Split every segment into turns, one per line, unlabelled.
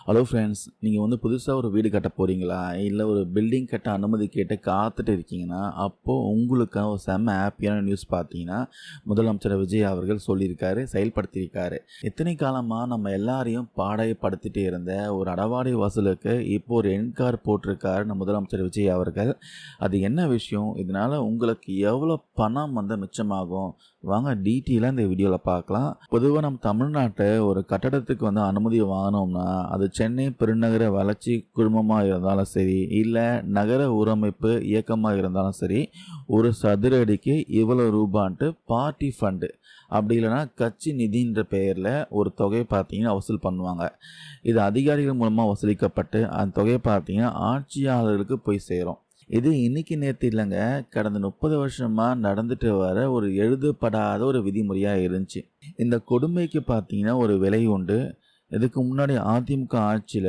Hello friends, நீங்கள் புதுசாக ஒரு வீடு கட்ட போகிறீங்களா? இல்லை ஒரு பில்டிங் கட்ட அனுமதி கேட்டு காத்துட்டு இருக்கீங்கன்னா, அப்போது உங்களுக்காக ஒரு செம்ம ஹாப்பியான நியூஸ் பார்த்தீங்கன்னா, முதலமைச்சர் விஜய் அவர்கள் சொல்லியிருக்காரு, செயல்படுத்தியிருக்காரு. எத்தனை காலமாக நம்ம எல்லாரையும் பாடாயப்படுத்திட்டு இருந்த ஒரு அடவாடி வசூலுக்கு இப்போ ஒரு என்கார் போட்டிருக்காரு நம்ம முதலமைச்சர் விஜய் அவர்கள். அது என்ன விஷயம்? இதனால் உங்களுக்கு எவ்வளோ பணம் மிச்சமாகும்? வாங்க டீட்டெயிலாக இந்த வீடியோவில் பார்க்கலாம். பொதுவாக நம்ம தமிழ்நாட்டை ஒரு கட்டடத்துக்கு அனுமதி வாங்கினோம்னா, அது சென்னை பெருநகர வளர்ச்சி குழுமமாக இருந்தாலும் சரி, இல்லை நகர ஊரமைப்பு இயக்கமாக இருந்தாலும் சரி, ஒரு சதுர அடிக்கு இவ்வளோ ரூபான்ட்டு பார்ட்டி ஃபண்டு அப்படி இல்லைனா கட்சி நிதின்ற பெயரில் ஒரு தொகை பார்த்தீங்கன்னா வசூல் பண்ணுவாங்க. இது அதிகாரிகள் மூலமாக வசூலிக்கப்பட்டு அந்த தொகை பார்த்தீங்கன்னா ஆட்சியாளர்களுக்கு போய் சேரும். இது இன்னைக்கு நேற்று இல்லைங்க, கடந்த 30 வருஷமாக நடந்துட்டு வர ஒரு எழுதப்படாத ஒரு விதிமுறையாக இருந்துச்சு. இந்த கொடுமைக்கு பார்த்தீங்கன்னா ஒரு விலை உண்டு. இதுக்கு முன்னாடி அதிமுக ஆட்சியில்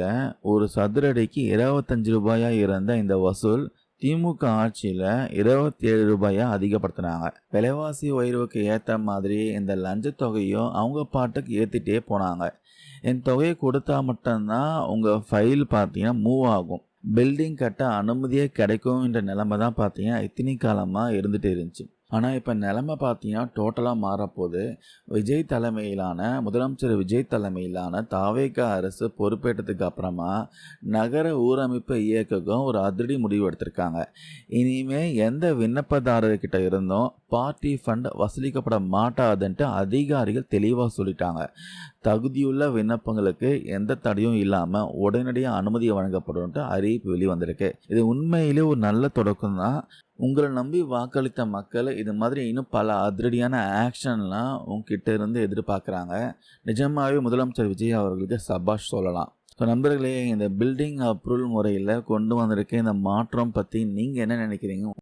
ஒரு சதுர அடிக்கு 25 ரூபாயாக இருந்த இந்த வசூல் திமுக ஆட்சியில் 27 ரூபாயாக அதிகப்படுத்தினாங்க. விலைவாசி உயர்வுக்கு ஏற்ற மாதிரி இந்த லஞ்ச தொகையும் அவங்க பாட்டுக்கு ஏற்றிட்டே போனாங்க. இந்த தொகையை கொடுத்தா மட்டும்தான் உங்கள் ஃபைல் பார்த்தீங்கன்னா மூவ் ஆகும். பில்டிங் கட்ட அனுமதியே கிடைக்கும்ன்ற நிலைமை தான் பார்த்தீங்கன்னா இத்தனை காலமாக இருந்துகிட்டு இருந்துச்சு. ஆனால் இப்போ நிலைமை பார்த்தீங்கன்னா டோட்டலாக மாறப்போகுது. முதலமைச்சர் விஜய் தலைமையிலான தாவேக அரசு பொறுப்பேற்றதுக்கு அப்புறமா நகர ஊரமைப்பு இயக்கம் ஒரு அதிரடி முடிவு எடுத்திருக்காங்க. இனிமேல் எந்த விண்ணப்பதாரர்கிட்ட இருந்தும் பார்ட்டி ஃபண்ட் வசூலிக்கப்பட மாட்டாதுன்ட்டு அதிகாரிகள் தெளிவாக சொல்லிட்டாங்க. தகுதியுள்ள விண்ணப்பங்களுக்கு எந்த தடையும் இல்லாமல் உடனடியாக அனுமதி வழங்கப்படும்ட்டு அறிவிப்பு வெளிவந்திருக்கு. இது உண்மையிலே ஒரு நல்ல தொடக்கம் தான். உங்களை நம்பி வாக்களித்த மக்கள் இது மாதிரி இன்னும் பல அதிரடியான ஆக்ஷன்லாம் உங்ககிட்ட இருந்து எதிர்பார்க்குறாங்க. நிஜமாகவே முதலமைச்சர் விஜய் அவர்களுக்கு சபாஷ் சொல்லலாம். ஸோ நண்பர்களே, இந்த பில்டிங் அப்ரூவல் முறையில் கொண்டு வந்திருக்க இந்த மாற்றம் பற்றி நீங்கள் என்ன நினைக்கிறீங்க?